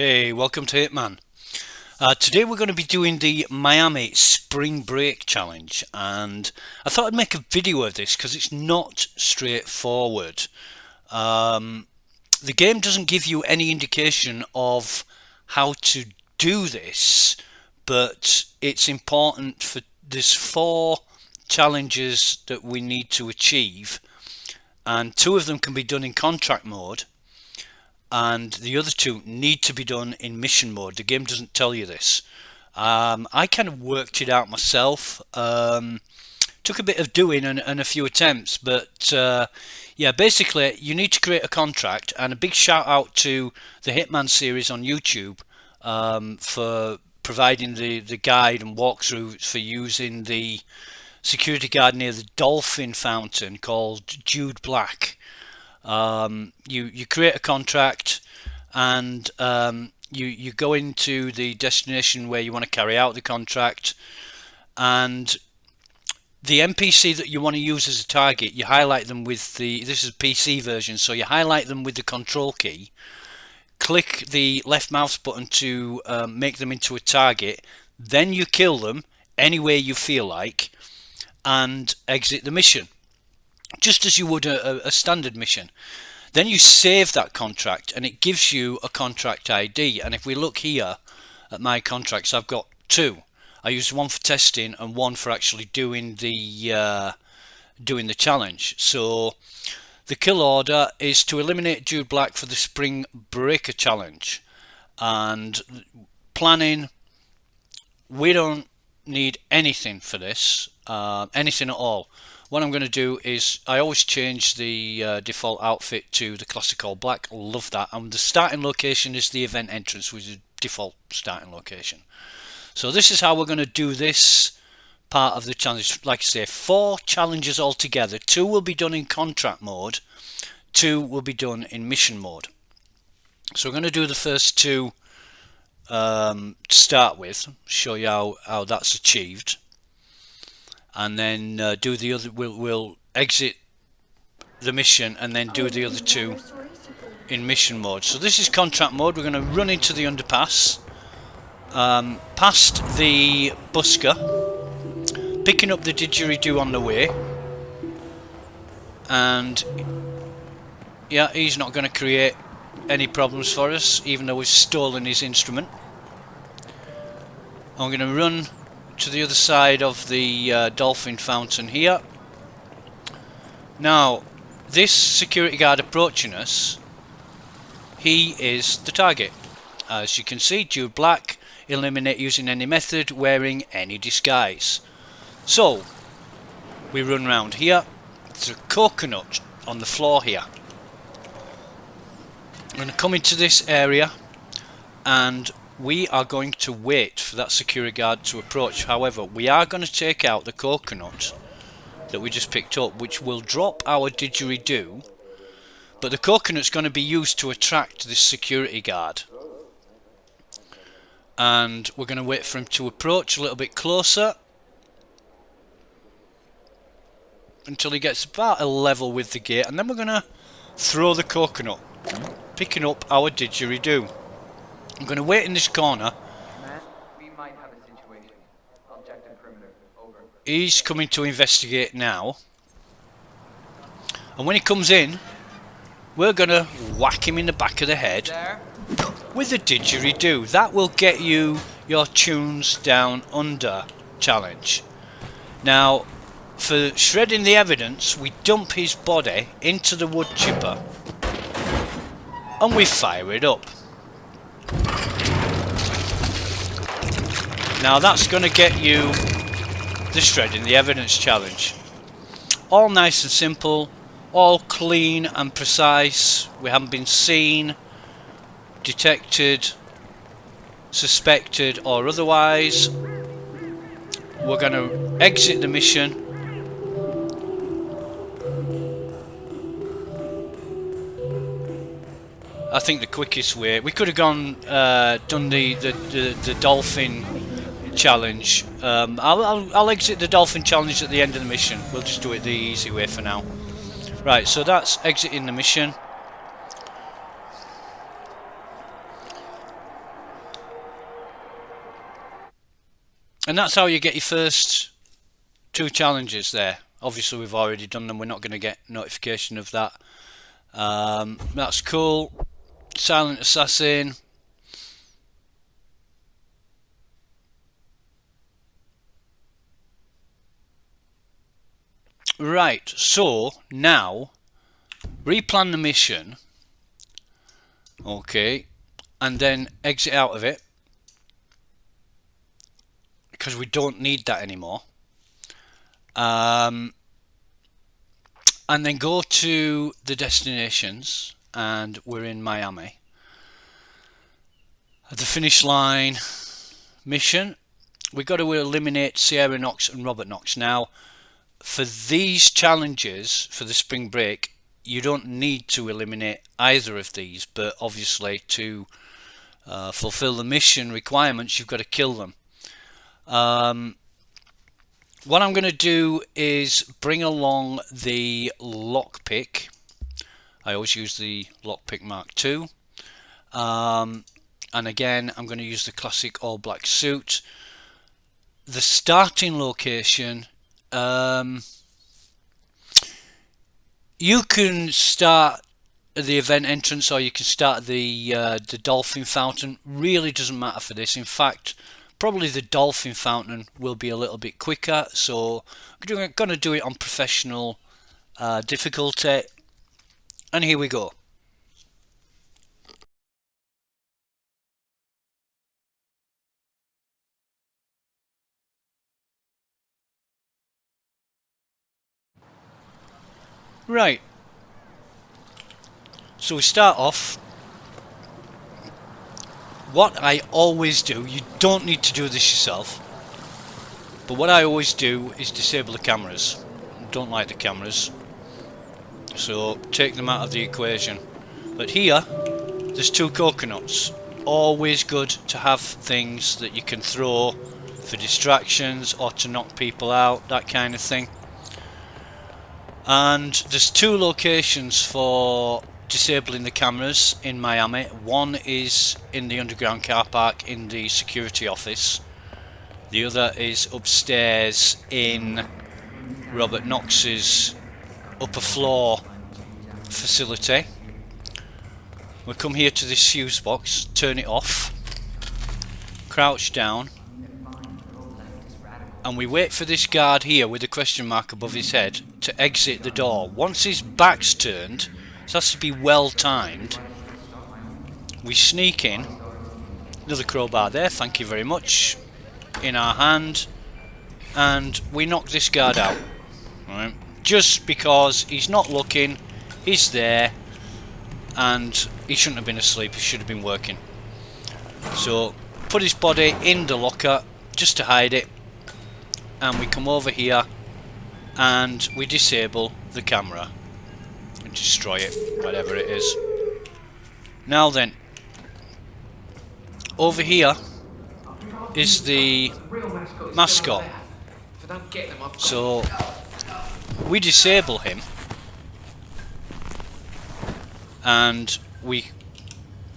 Hey, welcome to Hitman. Today we're going to be doing the Miami Spring Break Challenge, and I thought I'd make a video of this because it's not straightforward. The game doesn't give you any indication of how to do this, but it's important for there's 4 challenges that we need to achieve, and 2 of them can be done in contract mode and the other 2 need to be done in mission mode. The game doesn't tell you this. I kind of worked it out myself. Took a bit of doing and a few attempts, but yeah, basically you need to create a contract. And a big shout out to the Hitman series on YouTube for providing the guide and walkthrough for using the security guard near the dolphin fountain called Jude Black. You create a contract, and you go into the destination where you want to carry out the contract, and the NPC that you want to use as a target, you highlight them with this is a PC version, so you highlight them with the control key, click the left mouse button to make them into a target, then you kill them any way you feel like and exit the mission, just as you would a standard mission. Then you save that contract and it gives you a contract ID. And if we look here at my contracts, I've got 2. I used one for testing and one for actually doing the challenge. So the kill order is to eliminate Jude Black for the Spring Breaker Challenge. And planning, we don't need anything for this, anything at all. What I'm going to do is I always change the default outfit to the classic all black. Love that. And the starting location is the event entrance, which is default starting location. So this is how we're going to do this part of the challenge. Like I say, 4 challenges altogether. 2 will be done in contract mode, 2 will be done in mission mode. So we're going to do the first 2 to start with, show you how that's achieved. And then do the other. We'll exit the mission and then do the other 2 in mission mode. So this is contract mode. We're going to run into the underpass, past the busker, picking up the didgeridoo on the way, and yeah, he's not going to create any problems for us, even though we've stolen his instrument. I'm going to run to the other side of the dolphin fountain here. Now, this security guard approaching us, he is the target. As you can see, Jude Black, eliminate using any method, wearing any disguise. So, we run round here. There's a coconut on the floor here. I'm going to come into this area and we are going to wait for that security guard to approach. However, we are going to take out the coconut that we just picked up, which will drop our didgeridoo, but the coconut's going to be used to attract this security guard. And we're going to wait for him to approach a little bit closer until he gets about a level with the gate, and then we're going to throw the coconut, picking up our didgeridoo. I'm going to wait in this corner. We might have a situation. Objective perimeter. Over. He's coming to investigate now. And when he comes in, we're going to whack him in the back of the head There. with the didgeridoo. That will get you your Tunes Down Under challenge. Now, for shredding the evidence, we dump his body into the wood chipper and we fire it up. Now that's going to get you the shredding the evidence challenge. All nice and simple, all clean and precise. We haven't been seen, detected, suspected or otherwise. We're going to exit the mission. I think the quickest way, we could have gone done the dolphin challenge. I'll exit the dolphin challenge at the end of the mission. We'll just do it the easy way for now. Right, so that's exiting the mission. And that's how you get your first 2 challenges there. Obviously we've already done them, we're not going to get notification of that. That's cool. Silent Assassin. Right, so now replan the mission. Okay, and then exit out of it because we don't need that anymore. And then go to the destinations, and we're in Miami. At the finish line mission, we've got to eliminate Sierra Knox and Robert Knox. Now, for these challenges for the spring break, you don't need to eliminate either of these, but obviously to fulfill the mission requirements, you've got to kill them. What I'm going to do is bring along the lockpick. I always use the lockpick Mark II. And again, I'm going to use the classic all black suit. The starting location, you can start at the event entrance or you can start at the dolphin fountain. Really doesn't matter for this. In fact, probably the dolphin fountain will be a little bit quicker, so I'm going to do it on professional difficulty. And here we go. Right, so we start off. What I always do, you don't need to do this yourself, but what I always do is disable the cameras. I don't like the cameras, so take them out of the equation. But here, there's 2 coconuts. Always good to have things that you can throw for distractions or to knock people out, that kind of thing. And there's 2 locations for disabling the cameras in Miami. One is in the underground car park in the security office. The other is upstairs in Robert Knox's upper floor facility. We come here to this fuse box, turn it off, crouch down, and we wait for this guard here with a question mark above his head to exit the door. Once his back's turned, it has to be well timed, we sneak in. Another crowbar there, thank you very much, in our hand, and we knock this guard out. Right. Just because he's not looking, he's there, and he shouldn't have been asleep, he should have been working. So put his body in the locker just to hide it, and we come over here and we disable the camera and destroy it, whatever it is. Now then, over here is the mascot. So we disable him and we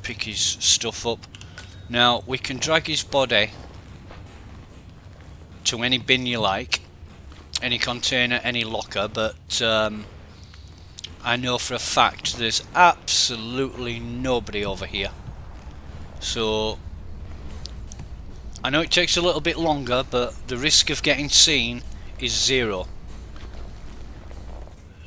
pick his stuff up. Now we can drag his body to any bin you like, any container, any locker, but I know for a fact there's absolutely nobody over here. So I know it takes a little bit longer, but the risk of getting seen is 0.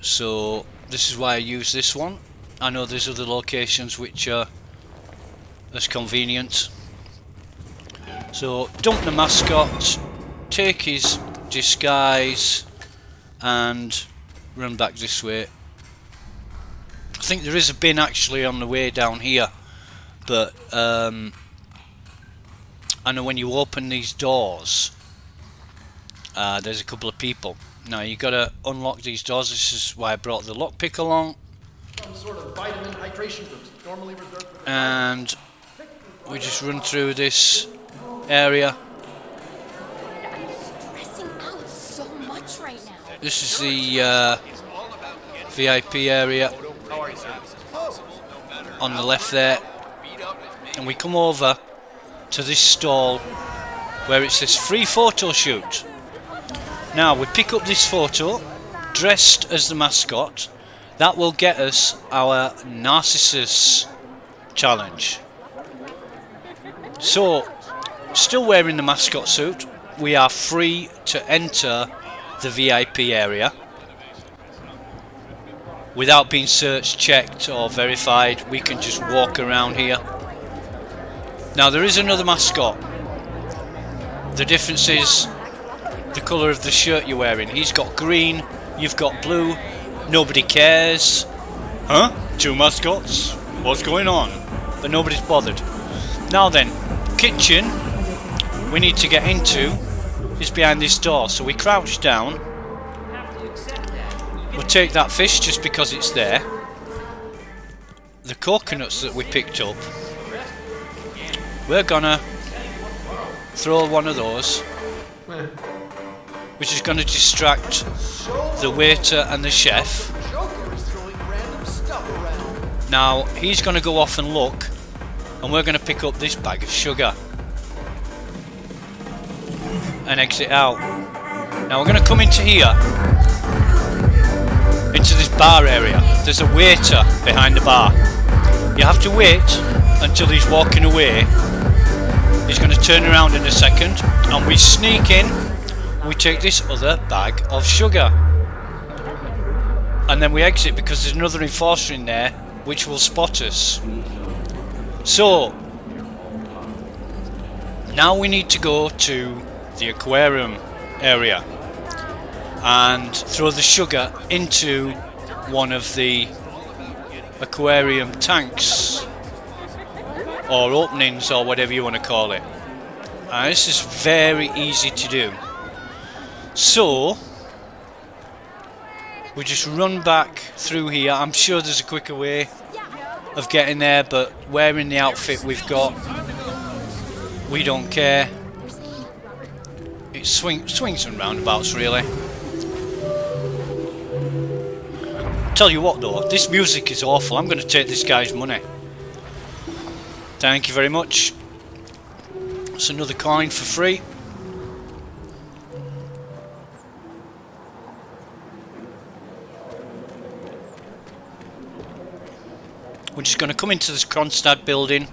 So this is why I use this one. I know there's other locations which are as convenient. So dump the mascot, take his disguise and run back this way. I think there is a bin actually on the way down here, but I know when you open these doors there's a couple of people. Now you gotta unlock these doors. This is why I brought the lockpick along. Some sort of vitamin hydration boost, normally reserved for And we just run through this area. Stressing out so much right now. This is the VIP area on the left there, and we come over to this stall where it says free photo shoot. Now we pick up this photo dressed as the mascot. That will get us our Narcissus challenge. So, still wearing the mascot suit, we are free to enter the VIP area without being searched, checked or verified. We can just walk around here. Now there is another mascot. The difference is the colour of the shirt you're wearing. He's got green, you've got blue. Nobody cares. Huh? Two mascots? What's going on? But nobody's bothered. Now then, kitchen we need to get into is behind this door. So we crouch down. We'll take that fish just because it's there. The coconuts that we picked up, we're gonna throw one of those, which is gonna distract the waiter and the chef. Now he's gonna go off and look, and we're gonna pick up this bag of sugar and exit out. Now we're gonna come into here, into this bar area. There's a waiter behind the bar. You have to wait until he's walking away. He's going to turn around in a second, and we sneak in. We take this other bag of sugar, and then we exit because there's another enforcer in there which will spot us. So now we need to go to the aquarium area and throw the sugar into one of the aquarium tanks or openings or whatever you want to call it. This is very easy to do. So we just run back through here. I'm sure there's a quicker way of getting there, but wearing the outfit we've got, we don't care. It swings and roundabouts really. Tell you what though, this music is awful. I'm going to take this guy's money. Thank you very much. It's another coin for free. We're just going to come into this Kronstadt building.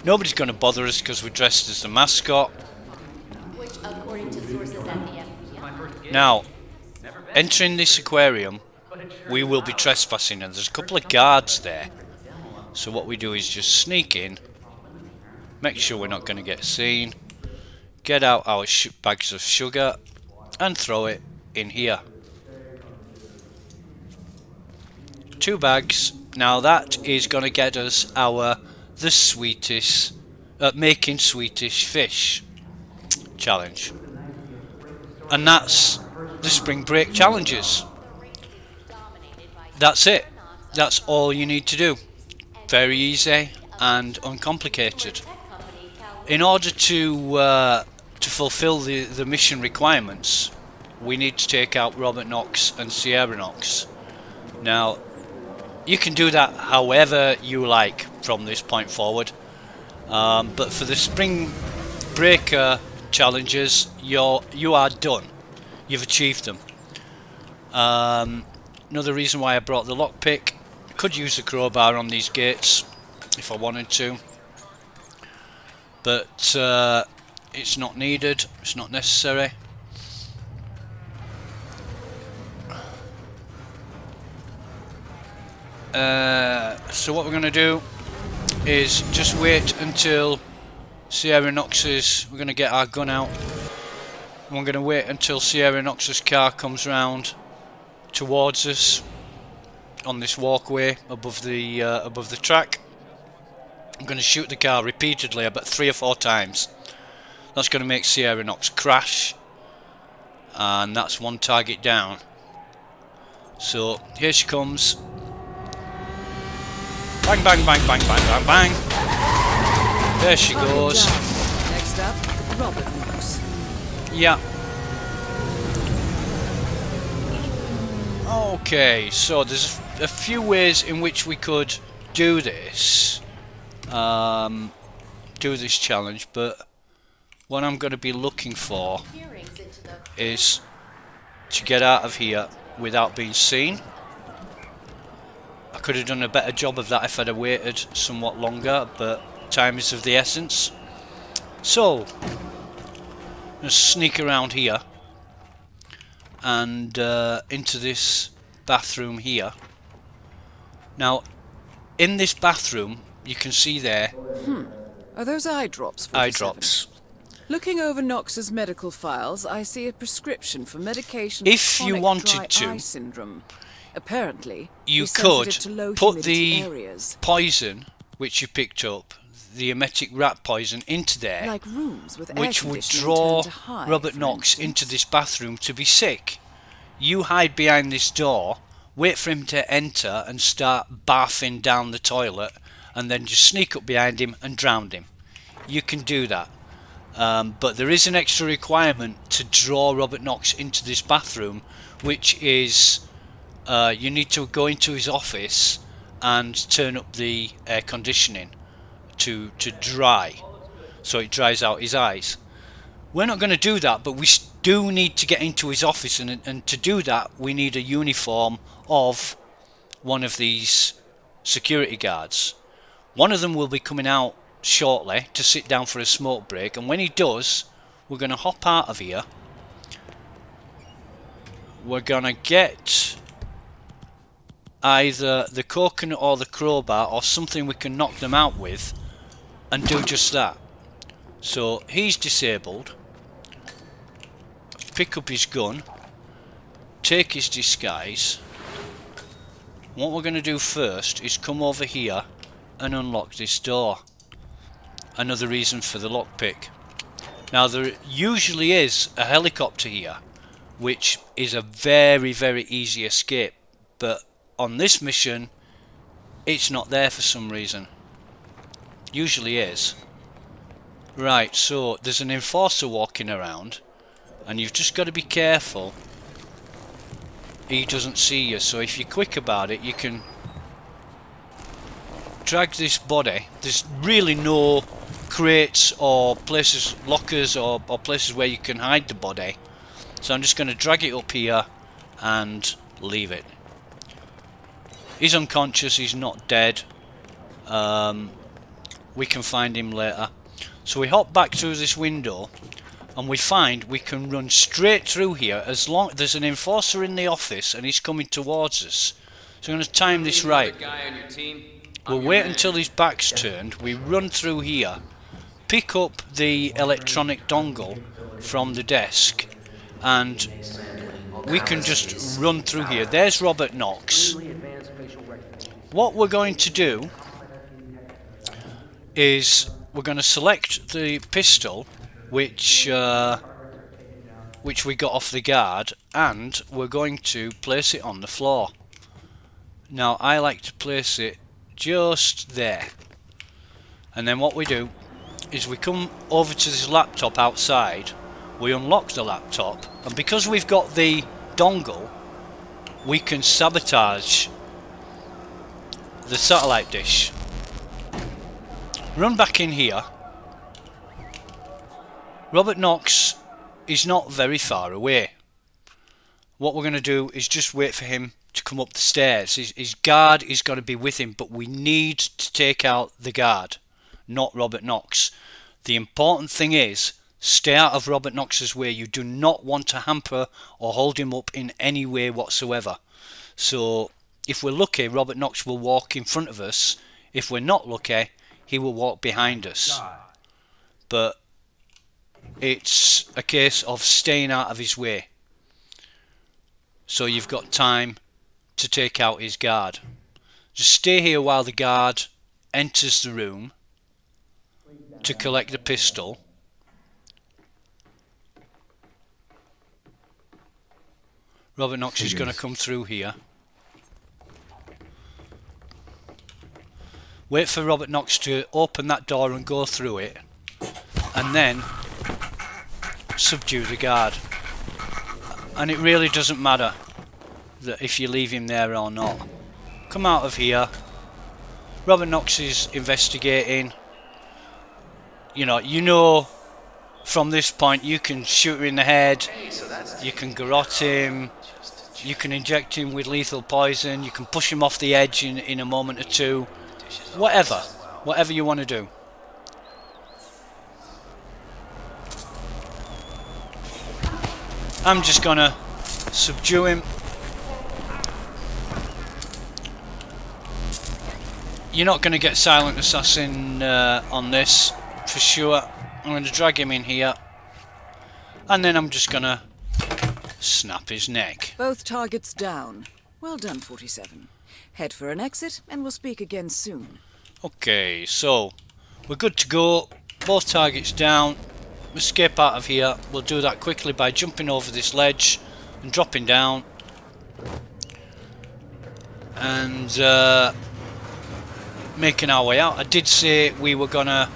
Nobody's going to bother us because we're dressed as the mascot. Which, according to sources at the FBI. Now, entering this aquarium, we will be trespassing, and there's a couple of guards there. So what we do is just sneak in, make sure we're not going to get seen, get out our bags of sugar and throw it in here. 2 bags. Now that is going to get us the sweetest, making Swedish fish challenge. And that's the spring break challenges. That's it. That's all you need to do. Very easy and uncomplicated. In order to fulfill the mission requirements, we need to take out Robert Knox and Sierra Knox. Now, you can do that however you like from this point forward, but for the spring breaker challenges, you are done. You've achieved them. Another reason why I brought the lockpick. Could use a crowbar on these gates if I wanted to, but it's not needed. It's not necessary. So what we're going to do is just wait until Sierra Knox's. We're going to get our gun out, and we're going to wait until Sierra Knox's car comes round towards us on this walkway above the track. I'm going to shoot the car repeatedly, about 3 or 4 times. That's going to make Sierra Knox crash, and that's 1 target down. So here she comes. Bang, bang, bang, bang, bang, bang, bang. There she goes. Next up, Robert Knox. Yeah. Okay, so there's a few ways in which we could do this challenge, but what I'm going to be looking for Hearings into the is to get out of here without being seen. I could have done a better job of that if I'd have waited somewhat longer, but time is of the essence. So, I'm going to sneak around here and into this bathroom here. Now, in this bathroom, you can see there Are those eye drops? eye 47? drops. Looking over Knox's medical files, I see a prescription for medication If for you chronic wanted dry to, eye syndrome. Apparently, You he's could sensitive to low put humidity the areas, poison which you picked up, the emetic rat poison, into there, like rooms with air which would conditioning draw turned to high, Robert for Knox instance. into this bathroom to be sick. You hide behind this door, wait for him to enter and start barfing down the toilet, and then just sneak up behind him and drown him. You can do that. But there is an extra requirement to draw Robert Knox into this bathroom, which is you need to go into his office and turn up the air conditioning to dry, so it dries out his eyes. We're not going to do that, but we do need to get into his office, and to do that we need a uniform of one of these security guards. One of them will be coming out shortly to sit down for a smoke break, and when he does, we're going to hop out of here. We're going to get either the coconut or the crowbar or something we can knock them out with and do just that. So he's disabled. Pick up his gun, take his disguise. What we're going to do first is come over here and unlock this door. Another reason for the lockpick. Now there usually is a helicopter here, which is a very, very easy escape, but on this mission it's not there for some reason. Usually is. Right, so there's an enforcer walking around, and you've just got to be careful he doesn't see you. So if you're quick about it, you can drag this body. There's really no crates or places, lockers or places where you can hide the body, so I'm just going to drag it up here and leave it. He's unconscious, he's not dead. We can find him later. So we hop back through this window and we find we can run straight through here as long there's an enforcer in the office and he's coming towards us. So I'm going to time this right. We'll wait until his back's turned, we run through here, pick up the electronic dongle from the desk, and we can just run through here. There's Robert Knox. What we're going to do is we're going to select the pistol which we got off the guard, and we're going to place it on the floor. Now I like to place it just there, and then what we do is we come over to this laptop outside, we unlock the laptop, and because we've got the dongle we can sabotage the satellite dish. Run back in here. Robert Knox is not very far away. What we're going to do is just wait for him to come up the stairs. His guard is going to be with him, but we need to take out the guard, not Robert Knox. The important thing is stay out of Robert Knox's way. You do not want to hamper or hold him up in any way whatsoever. So if we're lucky, Robert Knox will walk in front of us. If we're not lucky, he will walk behind us. But it's a case of staying out of his way, so you've got time to take out his guard. Just stay here while the guard enters the room to collect the pistol. Robert Knox is going to come through here. Wait for Robert Knox to open that door and go through it, and then subdue the guard. And it really doesn't matter that if you leave him there or not. Come out of here. Robert Knox is investigating. You know from this point you can shoot him in the head, you can garrote him, you can inject him with lethal poison, you can push him off the edge in a moment or two, whatever you want to do. I'm just gonna subdue him. You're not going to get Silent Assassin on this for sure. I'm going to drag him in here, and then I'm just going to snap his neck. Both targets down. Well done, 47. Head for an exit, and we'll speak again soon. Okay, so we're good to go. Both targets down. Escape out of here. We'll do that quickly by jumping over this ledge and dropping down. And making our way out. I did say we were gonna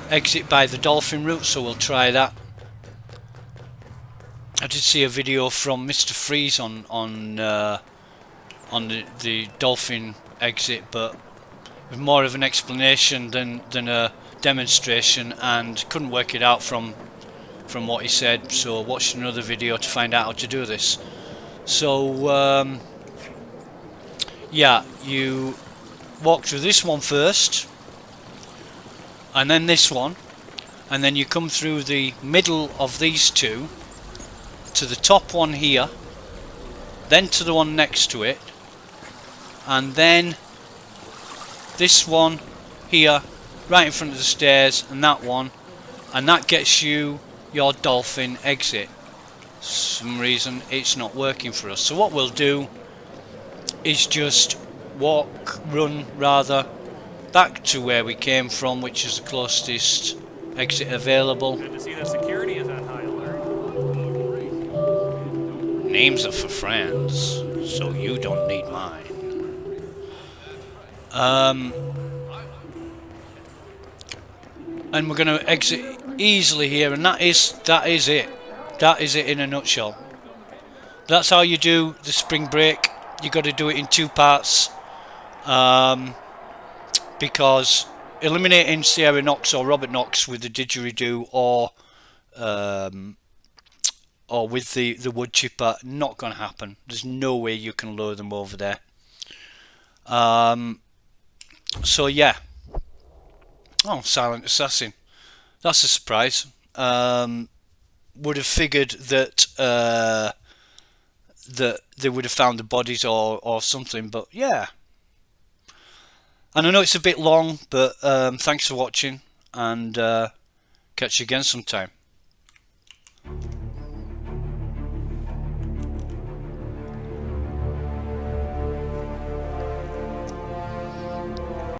exit by the dolphin route, so we'll try that. I did see a video from Mr. Freeze on the dolphin exit, but with more of an explanation than a demonstration, and couldn't work it out from what he said, so watched another video to find out how to do this. So yeah, you walk through this one first, and then this one, and then you come through the middle of these two to the top one here, then to the one next to it, and then this one here right in front of the stairs, and that gets you your dolphin exit. For some reason it's not working for us, so what we'll do is just run rather, back to where we came from, which is the closest exit available. Good to see that security is on high alert. Names are for friends, so you don't need mine. And we're going to exit easily here, and that is it. That is it in a nutshell. That's how you do the spring break. You got to do it in two parts, because eliminating Sierra Knox or Robert Knox with the didgeridoo or with the wood chipper, not going to happen. There's no way you can lure them over there. So yeah. Oh, Silent Assassin. That's a surprise. Would have figured that that they would have found the bodies or something, but yeah. And I know it's a bit long, but thanks for watching, and catch you again sometime.